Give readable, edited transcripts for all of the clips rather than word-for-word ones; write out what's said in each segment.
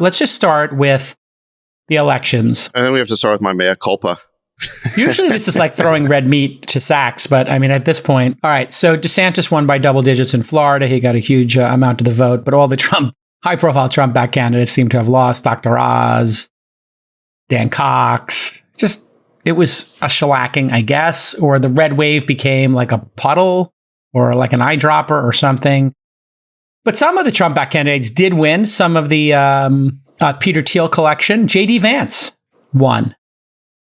Let's just start with the elections. And then we have to start with my mea culpa. Usually this is like throwing red meat to Sachs, but I mean, at this point, all right, so DeSantis won by double digits in Florida. He got a huge amount of the vote, but all the high-profile Trump-backed candidates seem to have lost. Dr. Oz, Dan Cox, it was a shellacking, I guess, or the red wave became like a puddle or like an eyedropper or something. But some of the Trump-backed candidates did win. Some of the Peter Thiel collection, J.D. Vance won.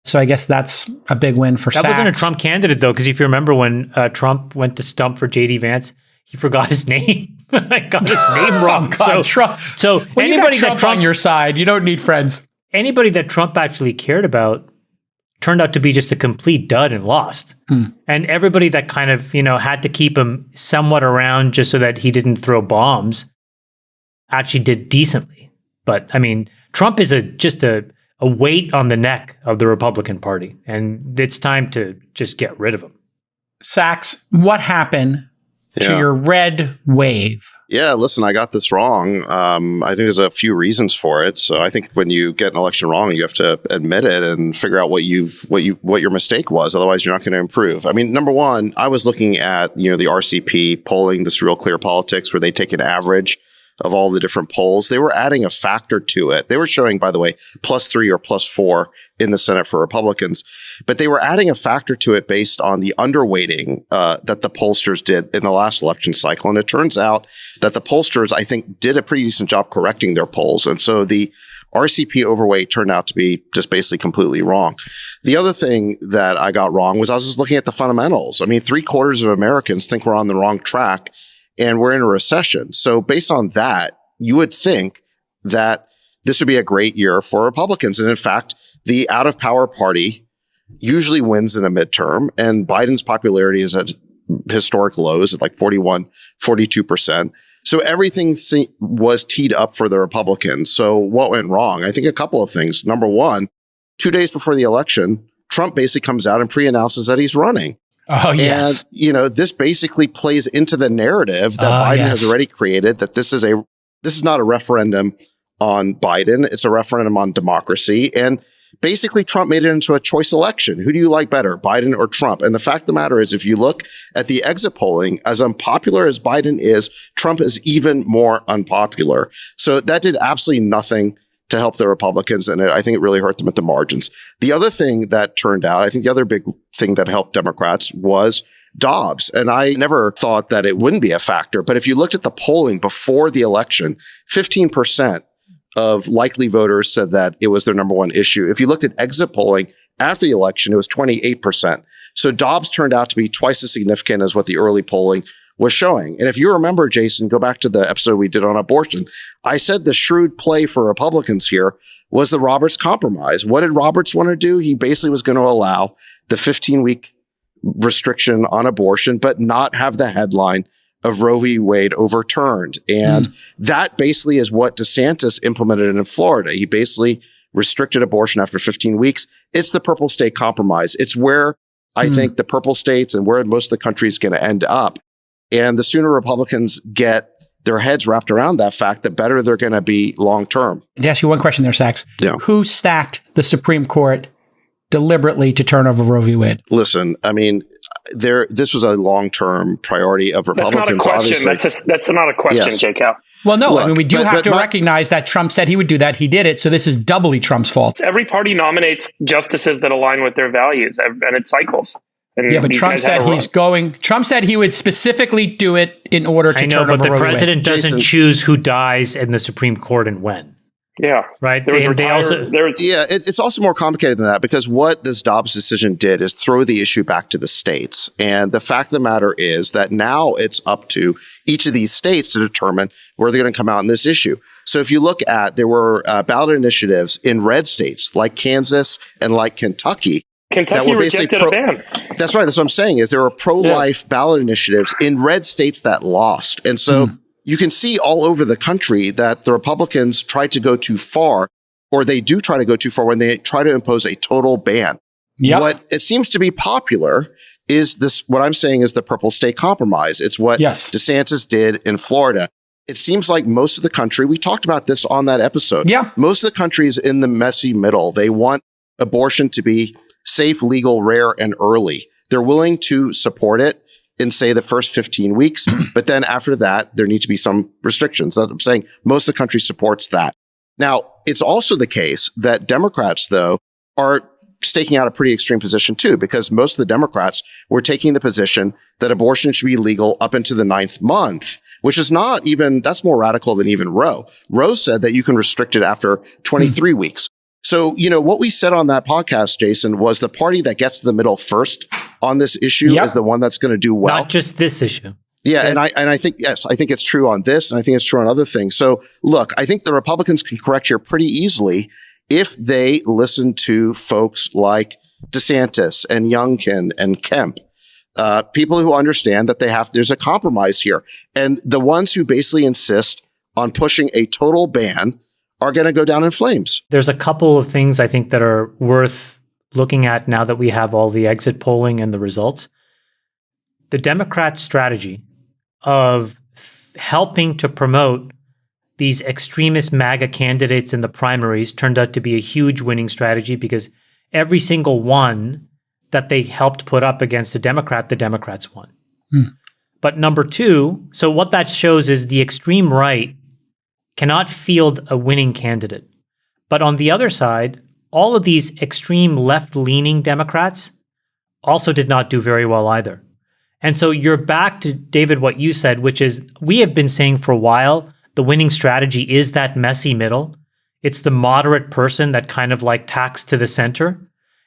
So I guess that's a big win for Sachs. That wasn't a Trump candidate, though, because if you remember when Trump went to stump for J.D. Vance, he forgot his name. I got his name wrong. God, Trump. So when anybody you got Trump on your side, you don't need friends. Anybody that Trump actually cared about turned out to be just a complete dud and lost. And everybody that kind of, had to keep him somewhat around just so that he didn't throw bombs actually did decently. But I mean, Trump is just a weight on the neck of the Republican Party, and it's time to just get rid of him. Sachs, what happened to your red wave? Yeah, listen, I got this wrong. I think there's a few reasons for it. So I think when you get an election wrong, you have to admit it and figure out what your mistake was. Otherwise, you're not going to improve. I mean, number one, I was looking at the RCP polling, this Real Clear Politics, where they take an average of all the different polls. They were adding a factor to it. They were showing, by the way, +3 or +4 in the Senate for Republicans, but they were adding a factor to it based on the underweighting that the pollsters did in the last election cycle. And it turns out that the pollsters, I think, did a pretty decent job correcting their polls. And so the RCP overweight turned out to be just basically completely wrong. The other thing that I got wrong was I was just looking at the fundamentals. I mean, 3/4 of Americans think we're on the wrong track and we're in a recession. So based on that, you would think that this would be a great year for Republicans. And in fact, the out of power party usually wins in a midterm, and Biden's popularity is at historic lows at like 41, 42%. So everything was teed up for the Republicans. So what went wrong? I think a couple of things. Number one, 2 days before the election, Trump basically comes out and pre-announces that he's running. Oh, yes. And, this basically plays into the narrative that Biden has already created, that this is not a referendum on Biden. It's a referendum on democracy. And basically, Trump made it into a choice election. Who do you like better, Biden or Trump? And the fact of the matter is, if you look at the exit polling, as unpopular as Biden is, Trump is even more unpopular. So that did absolutely nothing to help the Republicans, and I think it really hurt them at the margins. The other thing that turned out, I think the other big thing that helped Democrats was Dobbs. And I never thought that it wouldn't be a factor. But if you looked at the polling before the election, 15% of likely voters said that it was their number one issue. If you looked at exit polling after the election, it was 28%. So Dobbs turned out to be twice as significant as what the early polling was showing. And if you remember, Jason, go back to the episode we did on abortion. I said the shrewd play for Republicans here was the Roberts compromise. What did Roberts want to do? He basically was going to allow the 15-week restriction on abortion, but not have the headline of Roe v. Wade overturned. And that basically is what DeSantis implemented in Florida. He basically restricted abortion after 15 weeks. It's the purple state compromise. It's where I think the purple states and where most of the country is going to end up. And the sooner Republicans get their heads wrapped around that fact, the better they're going to be long term. To ask you one question there, Sachs. Yeah. Who stacked the Supreme Court deliberately to turn over Roe v. Wade? Listen, I mean, this was a long-term priority of Republicans. That's not a question. That's not a question, Yes. J-Cal. Well, no, Look, I mean, we do have to recognize that Trump said he would do that. He did it. So this is doubly Trump's fault. Every party nominates justices that align with their values, and it cycles. And Yeah, but these Trump guys said had a he's run. going. Trump said he would specifically do it in order to I know, turn but over the Roe v. Wade. president doesn't Jason. choose who dies in the Supreme Court and when. Yeah. Right? There was It's also more complicated than that, because what this Dobbs decision did is throw the issue back to the states. And the fact of the matter is that now it's up to each of these states to determine where they're going to come out in this issue. So if you look at, there were ballot initiatives in red states like Kansas and like Kentucky. Kentucky rejected a ban. That's right. That's what I'm saying, is there were pro-life ballot initiatives in red states that lost. And so you can see all over the country that the Republicans tried to go too far, or they do try to go too far when they try to impose a total ban. Yep. What it seems to be popular is this, what I'm saying is the purple state compromise. It's what DeSantis did in Florida. it seems like most of the country, we talked about this on that episode. Yeah. Most of the country is in the messy middle. They want abortion to be safe, legal, rare, and early. They're willing to support it in, say, the first 15 weeks. But then after that, there need to be some restrictions. So I'm saying most of the country supports that. Now, it's also the case that Democrats, though, are staking out a pretty extreme position too, because most of the Democrats were taking the position that abortion should be legal up into the 9th month, which is not even, that's more radical than even Roe. Roe said that you can restrict it after 23 weeks. So, what we said on that podcast, Jason, was the party that gets to the middle first on this issue is the one that's going to do well. Not just this issue. Yeah. And I think, yes, I think it's true on this, and I think it's true on other things. So look, I think the Republicans can correct here pretty easily if they listen to folks like DeSantis and Youngkin and Kemp, people who understand that there's a compromise here. And the ones who basically insist on pushing a total ban are going to go down in flames. There's a couple of things I think that are worth looking at now that we have all the exit polling and the results. The Democrats' strategy of helping to promote these extremist MAGA candidates in the primaries turned out to be a huge winning strategy, because every single one that they helped put up against a Democrat, the Democrats won. But number two, so what that shows is the extreme right cannot field a winning candidate. But on the other side, all of these extreme left-leaning Democrats also did not do very well either. And so you're back to, David, what you said, which is we have been saying for a while, the winning strategy is that messy middle. It's the moderate person that kind of like tacks to the center.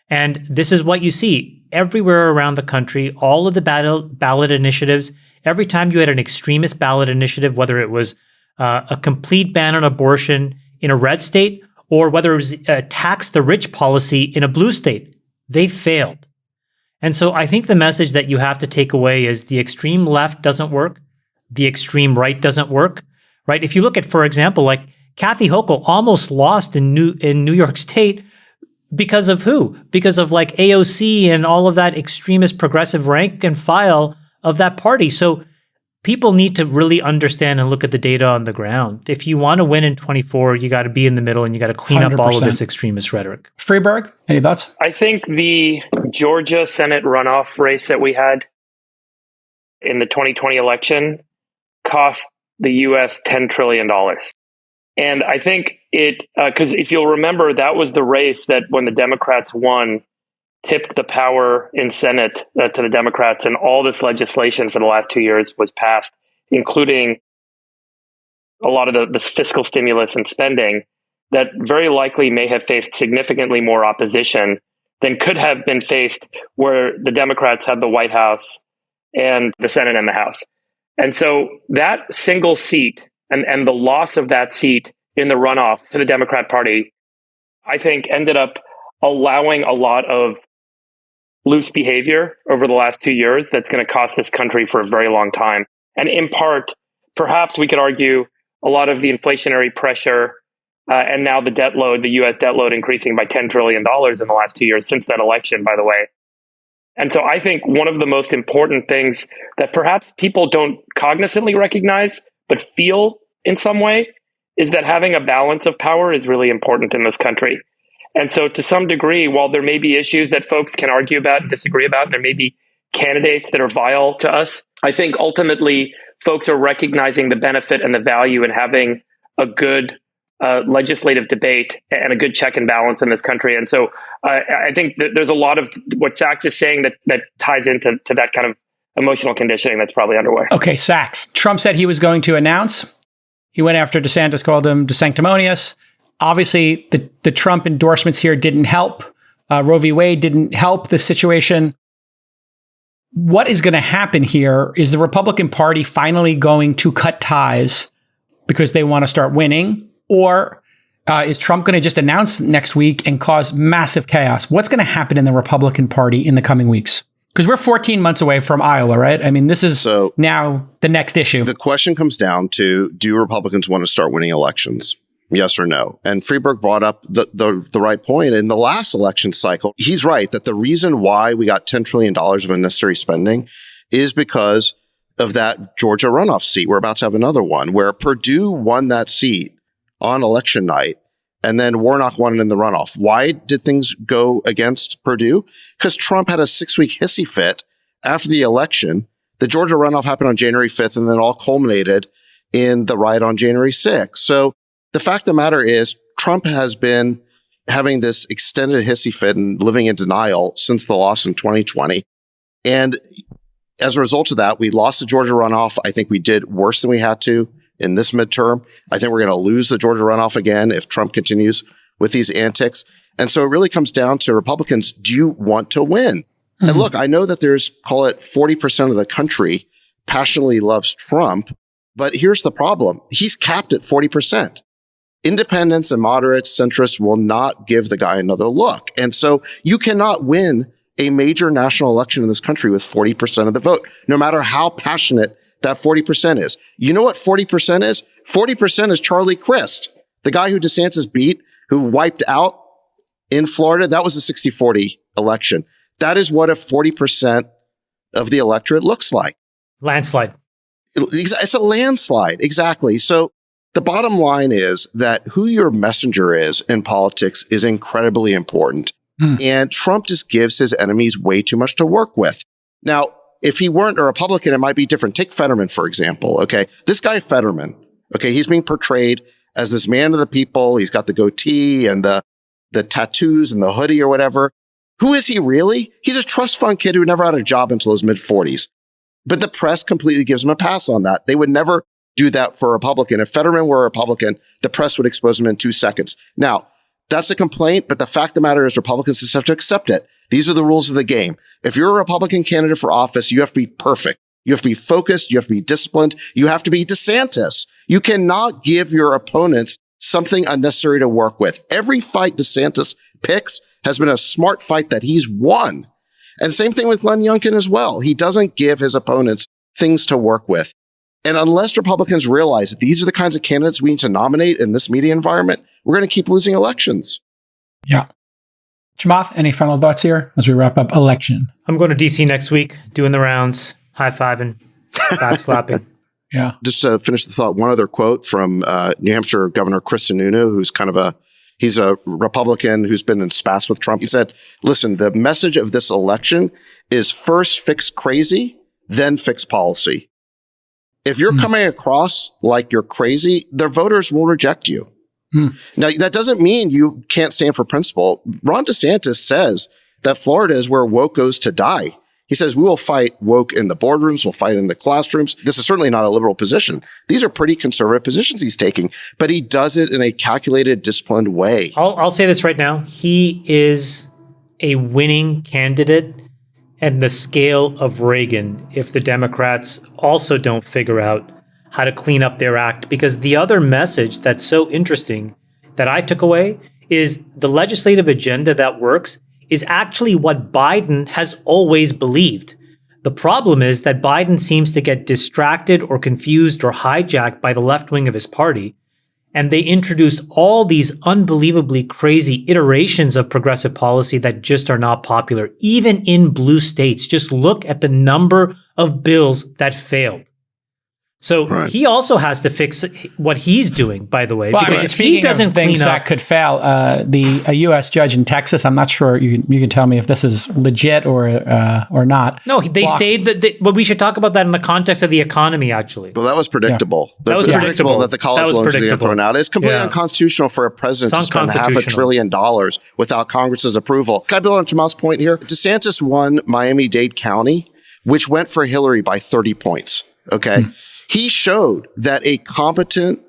And this is what you see everywhere around the country, all of the ballot initiatives. Every time you had an extremist ballot initiative, whether it was a complete ban on abortion in a red state, or whether it was a tax the rich policy in a blue state, they failed. And so I think the message that you have to take away is the extreme left doesn't work. The extreme right doesn't work, right? If you look at, for example, like Kathy Hochul almost lost in New York State because of who? Because of like AOC and all of that extremist progressive rank and file of that party. So people need to really understand and look at the data on the ground. If you want to win in 24, you got to be in the middle and you got to clean 100%. Up all of this extremist rhetoric. Freeberg, any thoughts? I think the Georgia Senate runoff race that we had in the 2020 election cost the U.S. $10 trillion. And I think because if you'll remember, that was the race that when the Democrats won, tipped the power in Senate to the Democrats, and all this legislation for the last 2 years was passed, including a lot of the fiscal stimulus and spending that very likely may have faced significantly more opposition than could have been faced where the Democrats had the White House and the Senate and the House. And so that single seat and the loss of that seat in the runoff to the Democrat Party, I think ended up allowing a lot of loose behavior over the last 2 years that's going to cost this country for a very long time. And in part, perhaps we could argue a lot of the inflationary pressure and now the debt load, the U.S. debt load increasing by $10 trillion in the last 2 years since that election, by the way. And so I think one of the most important things that perhaps people don't cognizantly recognize, but feel in some way, is that having a balance of power is really important in this country. And so to some degree, while there may be issues that folks can argue about and disagree about, and there may be candidates that are vile to us, I think ultimately folks are recognizing the benefit and the value in having a good legislative debate and a good check and balance in this country. And so I think that there's a lot of what Sachs is saying that ties into that kind of emotional conditioning that's probably underway. Okay, Sachs. Trump said he was going to announce. He went after DeSantis, called him sanctimonious. Obviously, the Trump endorsements here didn't help. Roe v. Wade didn't help the situation. What is going to happen here? Is the Republican Party finally going to cut ties because they want to start winning? Or is Trump going to just announce next week and cause massive chaos? What's going to happen in the Republican Party in the coming weeks? Because we're 14 months away from Iowa, right? I mean, this is now the next issue. The question comes down to, do Republicans want to start winning elections? Yes or no? And Freeberg brought up the right point. In the last election cycle, he's right that the reason why we got $10 trillion of unnecessary spending is because of that Georgia runoff seat. We're about to have another one where Perdue won that seat on election night, and then Warnock won it in the runoff. Why did things go against Perdue? Because Trump had a 6-week hissy fit after the election. The Georgia runoff happened on January 5th, and then all culminated in the riot on January 6th. So the fact of the matter is Trump has been having this extended hissy fit and living in denial since the loss in 2020. And as a result of that, we lost the Georgia runoff. I think we did worse than we had to in this midterm. I think we're going to lose the Georgia runoff again if Trump continues with these antics. And so it really comes down to Republicans. Do you want to win? Mm-hmm. And look, I know that there's, call it 40% of the country passionately loves Trump, but here's the problem. He's capped at 40%. Independents and moderates, centrists will not give the guy another look. And so you cannot win a major national election in this country with 40% of the vote, no matter how passionate that 40% is. You know what 40% is? 40% is Charlie Crist, the guy who DeSantis beat, who wiped out in Florida. That was a 60-40 election. That is what a 40% of the electorate looks like. Landslide. It's a landslide. Exactly. So the bottom line is that who your messenger is in politics is incredibly important. And Trump just gives his enemies way too much to work with. Now, if he weren't a Republican, it might be different. Take Fetterman, for example. Okay. This guy, Fetterman, okay, he's being portrayed as this man of the people. He's got the goatee and the tattoos and the hoodie or whatever. Who is he really? He's a trust fund kid who never had a job until his mid-40s. But the press completely gives him a pass on that. They would never do that for a Republican. If Fetterman were a Republican, the press would expose him in 2 seconds. Now, that's a complaint, but the fact of the matter is Republicans just have to accept it. These are the rules of the game. If you're a Republican candidate for office, you have to be perfect. You have to be focused. You have to be disciplined. You have to be DeSantis. You cannot give your opponents something unnecessary to work with. Every fight DeSantis picks has been a smart fight that he's won. And same thing with Glenn Youngkin as well. He doesn't give his opponents things to work with. And unless Republicans realize that these are the kinds of candidates we need to nominate in this media environment, we're going to keep losing elections. Yeah. Chamath, any final thoughts here as we wrap up election? I'm going to DC next week, doing the rounds, high-fiving, backslapping. Yeah. Just to finish the thought, one other quote from New Hampshire Governor Chris Sununu, who's he's a Republican who's been in spats with Trump. He said, listen, the message of this election is first fix crazy, then fix policy. If you're coming across like you're crazy, their voters will reject you. Now, that doesn't mean you can't stand for principle. Ron DeSantis says that Florida is where woke goes to die. He says, we will fight woke in the boardrooms, we'll fight in the classrooms. This is certainly not a liberal position. These are pretty conservative positions he's taking, but he does it in a calculated, disciplined way. I'll say this right now. He is a winning candidate and the scale of Reagan if the Democrats also don't figure out how to clean up their act. Because the other message that's so interesting that I took away is the legislative agenda that works is actually what Biden has always believed. The problem is that Biden seems to get distracted or confused or hijacked by the left wing of his party. And they introduce all these unbelievably crazy iterations of progressive policy that just are not popular, even in blue states. Just look at the number of bills that failed. So he also has to fix what he's doing, by the way, because if he doesn't clean up that could fail, a U.S. judge in Texas, I'm not sure you can tell me if this is legit or not. No, they stayed. But we should talk about that in the context of the economy, actually. Well, that was predictable. Yeah. That was predictable that the college loans are getting thrown out. It's completely unconstitutional for a president to spend $500 billion without Congress's approval. Can I build on Jamal's point here? DeSantis won Miami-Dade County, which went for Hillary by 30 points. Okay. He showed that a competent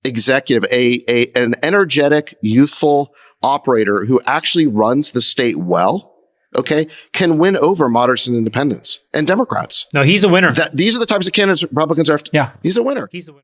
executive, an energetic, youthful operator who actually runs the state well, okay, can win over moderates and independents and Democrats. No, he's a winner. These are the types of candidates Republicans are after. Yeah. He's a winner. He's a winner.